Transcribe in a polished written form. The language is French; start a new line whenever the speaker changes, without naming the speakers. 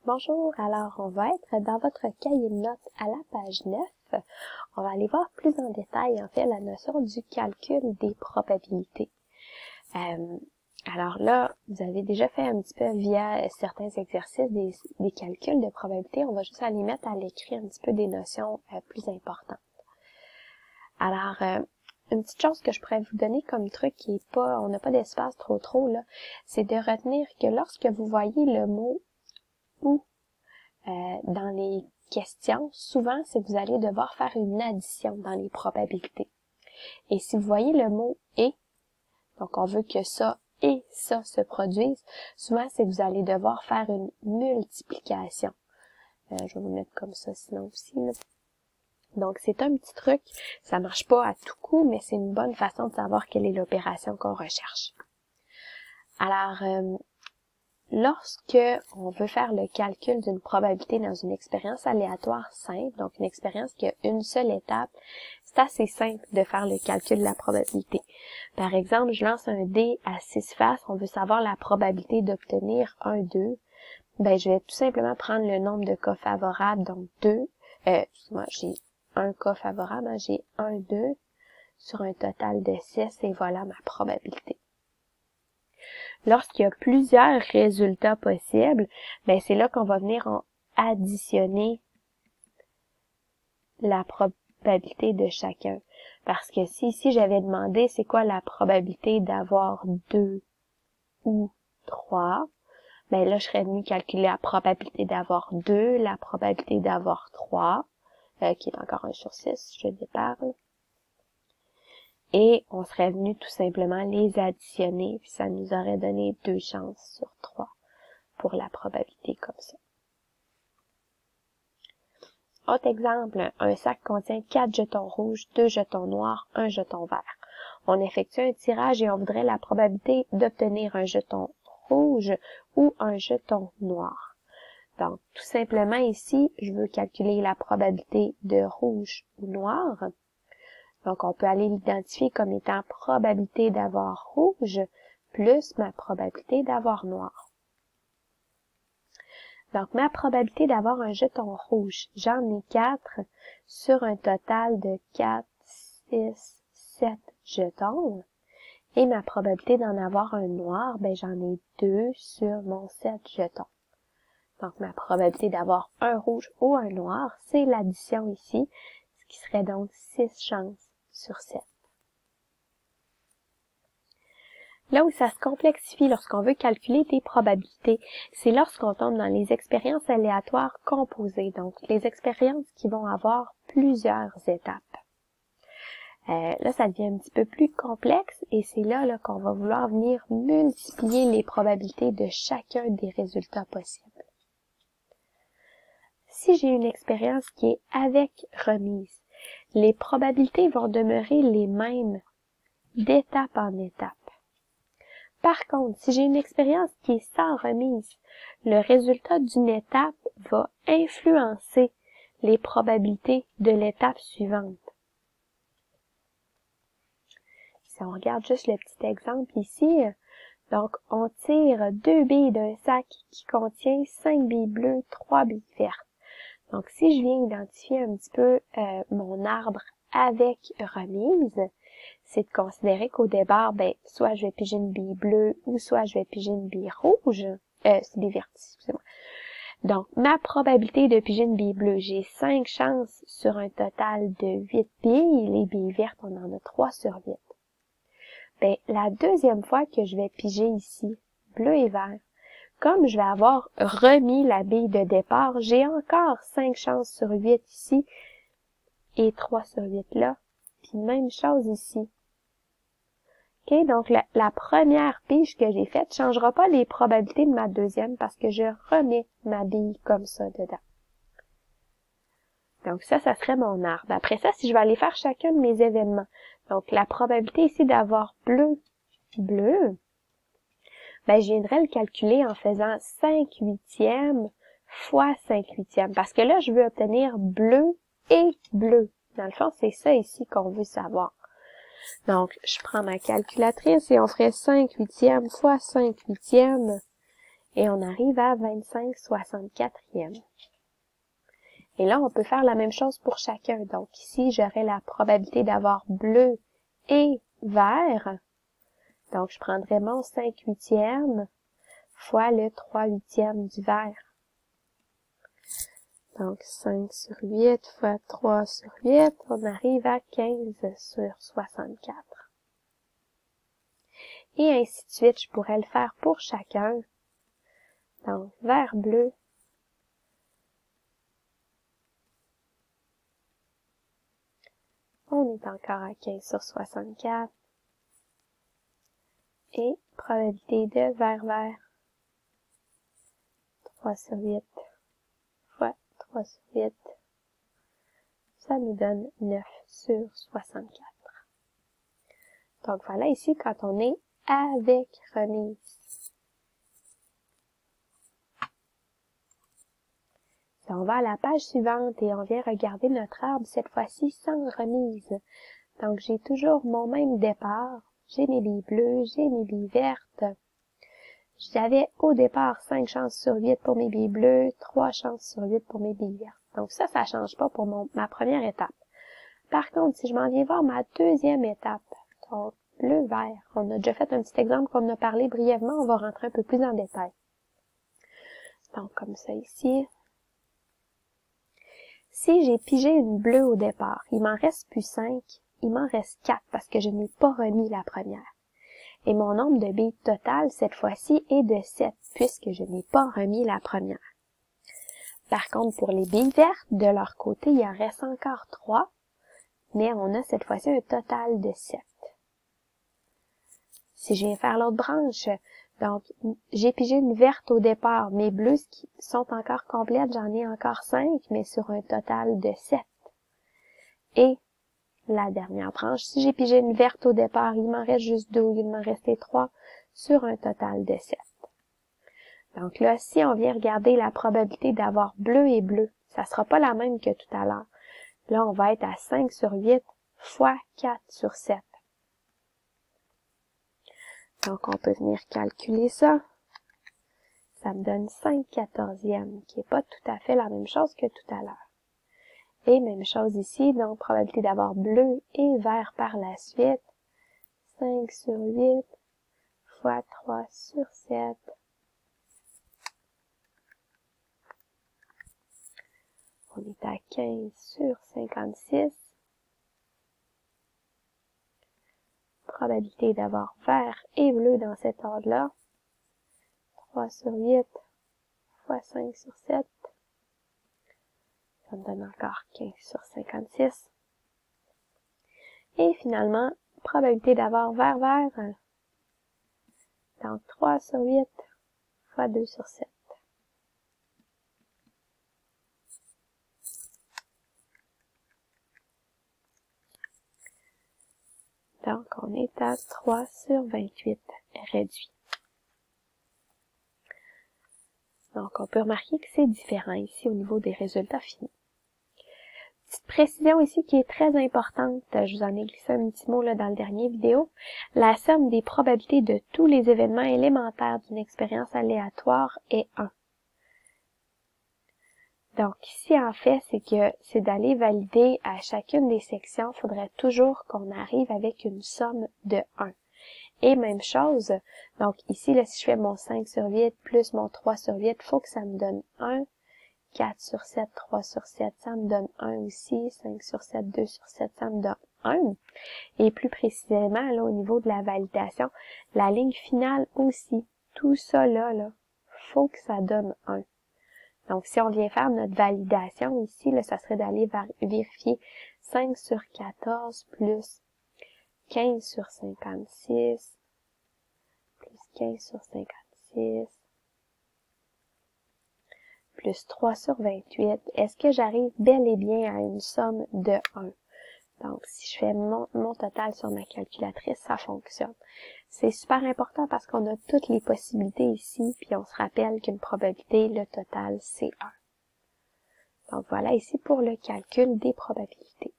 Bonjour, alors on va être dans votre cahier de notes à la page 9. On va aller voir plus en détail en fait la notion du calcul des probabilités. Alors là, vous avez déjà fait un petit peu via certains exercices des calculs de probabilité. On va juste aller mettre à l'écrit un petit peu des notions plus importantes. Alors, une petite chose que je pourrais vous donner comme truc qui est pas, on n'a pas d'espace trop là, c'est de retenir que lorsque vous voyez le mot ou dans les questions, souvent c'est que vous allez devoir faire une addition dans les probabilités. Et si vous voyez le mot et, donc on veut que ça et ça se produisent, souvent c'est que vous allez devoir faire une multiplication. Je vais vous mettre comme ça sinon aussi, là. Donc c'est un petit truc, ça marche pas à tout coup, mais c'est une bonne façon de savoir quelle est l'opération qu'on recherche. Alors, lorsque on veut faire le calcul d'une probabilité dans une expérience aléatoire simple, donc une expérience qui a une seule étape, c'est assez simple de faire le calcul de la probabilité. Par exemple, je lance un dé à 6 faces, on veut savoir la probabilité d'obtenir un 2. Ben, je vais tout simplement prendre le nombre de cas favorables, donc 2. Excuse-moi, j'ai un cas favorable, hein, j'ai 1, 2 sur un total de 6 et voilà ma probabilité. Lorsqu'il y a plusieurs résultats possibles, ben c'est là qu'on va venir additionner la probabilité de chacun. Parce que si ici j'avais demandé c'est quoi la probabilité d'avoir 2 ou 3, ben là je serais venu calculer la probabilité d'avoir 2, la probabilité d'avoir 3, qui est encore 1 sur 6, je déparle. Et on serait venu tout simplement les additionner, puis ça nous aurait donné 2 chances sur 3 pour la probabilité comme ça. Autre exemple, un sac contient 4 jetons rouges, 2 jetons noirs, 1 jeton vert. On effectue un tirage et on voudrait la probabilité d'obtenir un jeton rouge ou un jeton noir. Donc, tout simplement ici, je veux calculer la probabilité de rouge ou noir. Donc, on peut aller l'identifier comme étant probabilité d'avoir rouge plus ma probabilité d'avoir noir. Donc, ma probabilité d'avoir un jeton rouge, j'en ai 4 sur un total de 4, 6, 7 jetons. Et ma probabilité d'en avoir un noir, ben j'en ai 2 sur mon 7 jetons. Donc, ma probabilité d'avoir un rouge ou un noir, c'est l'addition ici, ce qui serait donc 6 chances sur 7. Là où ça se complexifie lorsqu'on veut calculer des probabilités, c'est lorsqu'on tombe dans les expériences aléatoires composées, donc les expériences qui vont avoir plusieurs étapes. Là, ça devient un petit peu plus complexe et c'est là qu'on va vouloir venir multiplier les probabilités de chacun des résultats possibles. Si j'ai une expérience qui est avec remise, les probabilités vont demeurer les mêmes d'étape en étape. Par contre, si j'ai une expérience qui est sans remise, le résultat d'une étape va influencer les probabilités de l'étape suivante. Si on regarde juste le petit exemple ici, donc on tire 2 billes d'un sac qui contient 5 billes bleues, 3 billes vertes. Donc si je viens identifier un petit peu mon arbre avec remise, c'est de considérer qu'au départ, ben, soit je vais piger une bille bleue ou soit je vais piger une bille rouge. C'est bille verte, excusez-moi. Donc, ma probabilité de piger une bille bleue, j'ai 5 chances sur un total de 8 billes. Les billes vertes, on en a 3 sur 8. Ben, la deuxième fois que je vais piger ici, bleu et vert, comme je vais avoir remis la bille de départ, j'ai encore 5 chances sur 8 ici et 3 sur 8 là. Puis même chose ici. OK, donc la première pige que j'ai faite ne changera pas les probabilités de ma deuxième parce que je remets ma bille comme ça dedans. Donc ça serait mon arbre. Après ça, si je vais aller faire chacun de mes événements, donc la probabilité ici d'avoir bleu, ben je viendrais le calculer en faisant 5 huitièmes fois 5 huitièmes. Parce que là, je veux obtenir bleu et bleu. Dans le fond, c'est ça ici qu'on veut savoir. Donc, je prends ma calculatrice et on ferait 5 huitièmes fois 5 huitièmes. Et on arrive à 25/64e. Et là, on peut faire la même chose pour chacun. Donc ici, j'aurai la probabilité d'avoir bleu et vert. Donc, je prendrai mon 5/8 fois le 3/8 du vert. Donc, 5/8 fois 3/8, on arrive à 15/64. Et ainsi de suite, je pourrais le faire pour chacun. Donc, vert, bleu. On est encore à 15/64. Et probabilité de vert, vert. 3/8 fois 3/8. Ça nous donne 9/64. Donc voilà ici quand on est avec remise. Si on va à la page suivante et on vient regarder notre arbre, cette fois-ci sans remise. Donc j'ai toujours mon même départ. J'ai mes billes bleues, j'ai mes billes vertes. J'avais au départ 5 chances sur 8 pour mes billes bleues, 3 chances sur 8 pour mes billes vertes. Donc ça change pas pour ma première étape. Par contre, si je m'en viens voir ma deuxième étape, donc bleu-vert, on a déjà fait un petit exemple qu'on a parlé brièvement, on va rentrer un peu plus en détail. Donc comme ça ici. Si j'ai pigé une bleue au départ, il m'en reste plus 5, il m'en reste 4 parce que je n'ai pas remis la première. Et mon nombre de billes total, cette fois-ci, est de 7, puisque je n'ai pas remis la première. Par contre, pour les billes vertes, de leur côté, il en reste encore 3, mais on a cette fois-ci un total de 7. Si je viens faire l'autre branche, donc j'ai pigé une verte au départ, mes bleus qui sont encore complètes, j'en ai encore 5, mais sur un total de 7. Et la dernière branche, si j'ai pigé une verte au départ, il m'en reste juste 2, il m'en restait 3, sur un total de 7. Donc là, si on vient regarder la probabilité d'avoir bleu et bleu, ça sera pas la même que tout à l'heure. Là, on va être à 5/8 fois 4/7. Donc, on peut venir calculer ça. Ça me donne 5/14e, qui est pas tout à fait la même chose que tout à l'heure. Et même chose ici, donc probabilité d'avoir bleu et vert par la suite. 5/8 fois 3/7. On est à 15/56. Probabilité d'avoir vert et bleu dans cet ordre-là. 3/8 fois 5/7. Ça me donne encore 15/56. Et finalement, probabilité d'avoir vert, vert. Donc 3/8 fois 2/7. Donc on est à 3/28 réduit. Donc on peut remarquer que c'est différent ici au niveau des résultats finis. Petite précision ici qui est très importante, je vous en ai glissé un petit mot là dans le dernier vidéo, la somme des probabilités de tous les événements élémentaires d'une expérience aléatoire est 1. Donc ici en fait, c'est d'aller valider à chacune des sections, il faudrait toujours qu'on arrive avec une somme de 1. Et même chose, donc ici là si je fais mon 5/8 plus mon 3/8, il faut que ça me donne 1. 4/7, 3/7, ça me donne 1 aussi. 5/7, 2/7, ça me donne 1. Et plus précisément, là, au niveau de la validation, la ligne finale aussi. Tout ça, là, faut que ça donne 1. Donc, si on vient faire notre validation ici, là, ça serait d'aller vérifier 5/14 plus 15/56 plus 15/56 plus 3/28, est-ce que j'arrive bel et bien à une somme de 1? Donc, si je fais mon total sur ma calculatrice, ça fonctionne. C'est super important parce qu'on a toutes les possibilités ici, puis on se rappelle qu'une probabilité, le total, c'est 1. Donc, voilà ici pour le calcul des probabilités.